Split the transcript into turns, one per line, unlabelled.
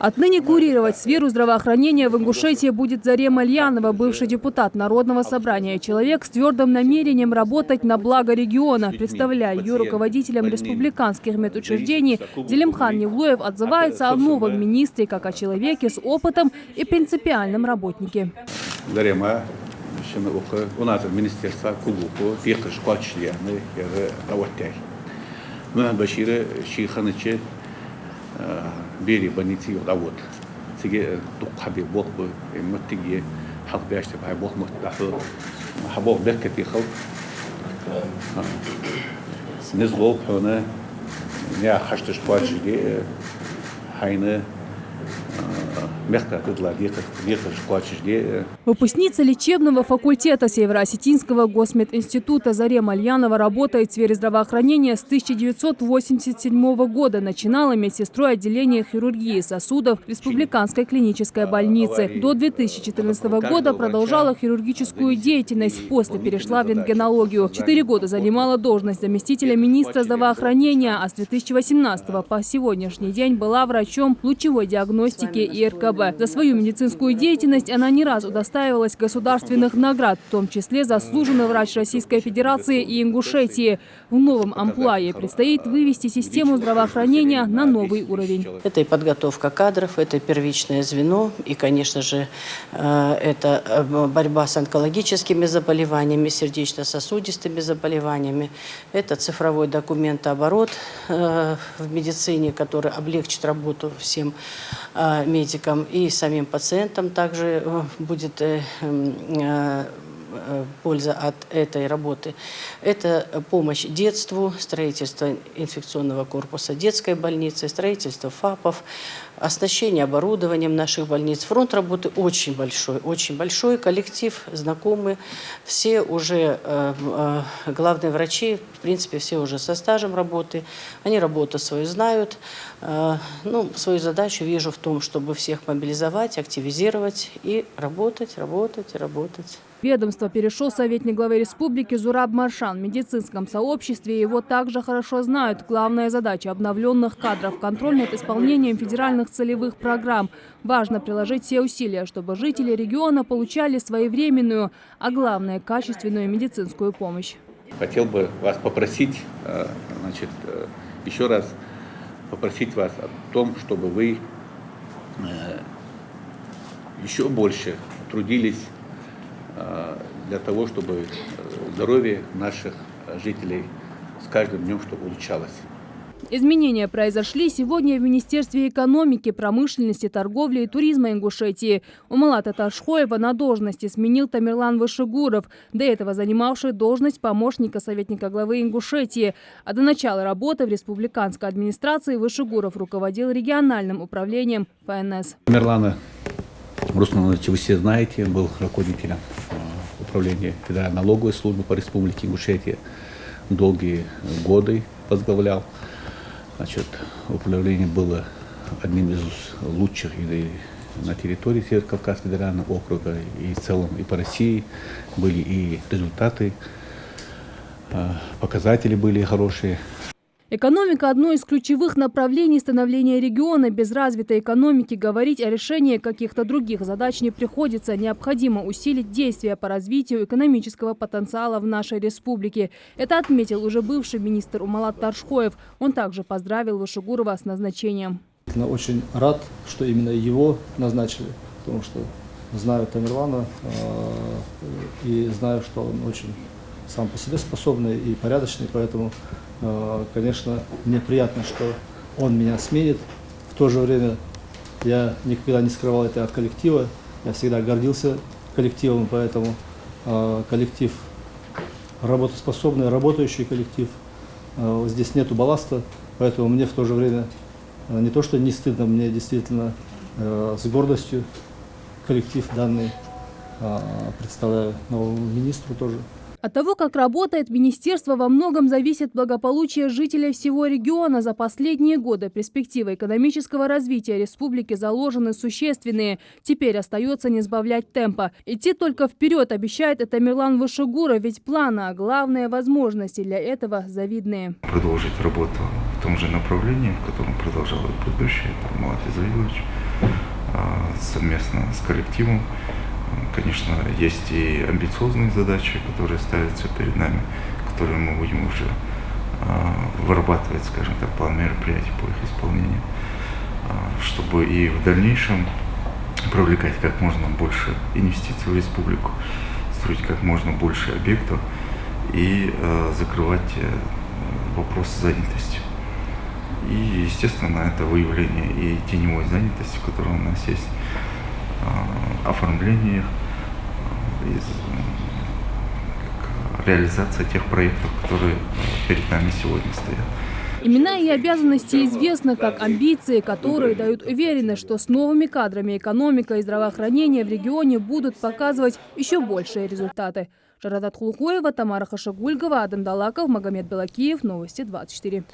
Отныне курировать сферу здравоохранения в Ингушетии будет Зарема Альянова, бывший депутат Народного собрания. Человек с твердым намерением работать на благо региона. Представляя ее руководителем республиканских медучреждений, Делимхан Невлоев отзывается о новом министре как о человеке с опытом и принципиальном работнике.
Зарема у нас министерство Кулуку, Пехта Шквачляны, Равотяй. Мы Баширы Шиханычи бери больницы работ. Сега тухаби бог бы мотиги халбяште бай бог мутаху хабов бекети хал. Низгол хона не хаштыш бачиги хайны
Выпускница лечебного факультета Северо-Осетинского госмединститута Зарема Альянова работает в сфере здравоохранения с 1987 года. Начинала медсестрой отделения хирургии сосудов Республиканской клинической больницы. До 2014 года продолжала хирургическую деятельность. После перешла в рентгенологию. 4 года занимала должность заместителя министра здравоохранения, а с 2018 по сегодняшний день была врачом лучевой диагностики и РКБ. За свою медицинскую деятельность она не раз удостаивалась государственных наград, в том числе заслуженный врач Российской Федерации и Ингушетии. В новом амплуа ей предстоит вывести систему здравоохранения на новый уровень.
Это и подготовка кадров, это первичное звено, и, конечно же, это борьба с онкологическими заболеваниями, сердечно-сосудистыми заболеваниями. Это цифровой документооборот в медицине, который облегчит работу всем медикам и самим пациентам. Также будет польза от этой работы. Это помощь детству, строительство инфекционного корпуса детской больницы, строительство ФАПов, оснащение оборудованием наших больниц. Фронт работы очень большой коллектив, знакомые, все уже главные врачи, в принципе, все уже со стажем работы, они работу свою знают. Свою задачу вижу в том, чтобы всех мобилизовать, активизировать и работать.
В ведомство перешел советник главы республики Зураб Маршан. В медицинском сообществе его также хорошо знают. Главная задача обновленных кадров – контроль над исполнением федеральных целевых программ. Важно приложить все усилия, чтобы жители региона получали своевременную, а главное – качественную медицинскую помощь.
Хотел бы вас попросить, еще раз попросить вас о том, чтобы вы еще больше трудились для того, чтобы здоровье наших жителей с каждым днем чтобы улучшалось.
Изменения произошли сегодня в Министерстве экономики, промышленности, торговли и туризма Ингушетии. Умалата Ташхоева на должности сменил Тамерлан Вышегуров, до этого занимавший должность помощника советника главы Ингушетии. А до начала работы в республиканской администрации Вышегуров руководил региональным управлением ФНС.
Тамерлана Руслановича вы все знаете, был руководителем управления Федеральной налоговой службы по республике Ингушетия. Долгие годы возглавлял. Управление было одним из лучших на территории Северо-Кавказского федерального округа и в целом и по России. Были и результаты, показатели были хорошие.
Экономика – одно из ключевых направлений становления региона. Без развитой экономики говорить о решении каких-то других задач не приходится. Необходимо усилить действия по развитию экономического потенциала в нашей республике. Это отметил уже бывший министр Умалат Таршхоев. Он также поздравил Вышегурова с назначением.
Я очень рад, что именно его назначили, потому что знаю Тамерлана и знаю, что он очень сам по себе способный и порядочный, поэтому, конечно, мне приятно, что он меня сменит. В то же время я никогда не скрывал это от коллектива, я всегда гордился коллективом, поэтому коллектив работоспособный, работающий коллектив, здесь нету балласта, поэтому мне в то же время не то, что не стыдно, мне действительно с гордостью коллектив данный представляю новому министру тоже.
От того, как работает министерство, во многом зависит благополучие жителей всего региона. За последние годы перспективы экономического развития республики заложены существенные. Теперь остается не сбавлять темпа. Идти только вперед, обещает Тамерлан Вышегуров, ведь планы, а главные возможности для этого завидные.
Продолжить работу в том же направлении, в котором продолжал и предыдущий Умалат Израилович. совместно с коллективом. Конечно, есть и амбициозные задачи, которые ставятся перед нами, которые мы будем уже вырабатывать, скажем так, план мероприятий по их исполнению, чтобы и в дальнейшем привлекать как можно больше инвестиций в республику, строить как можно больше объектов и закрывать вопросы занятости. И, естественно, это выявление и теневой занятости, которая у нас есть, оформление их, реализация тех проектов, которые перед нами сегодня стоят.
Имена и обязанности известны как амбиции, которые дают уверенность, что с новыми кадрами экономика и здравоохранение в регионе будут показывать еще большие результаты. Жарадат Хулхоева, Тамара Хашагульгова, Адам Далаков, Магомед Белакиев. Новости 24.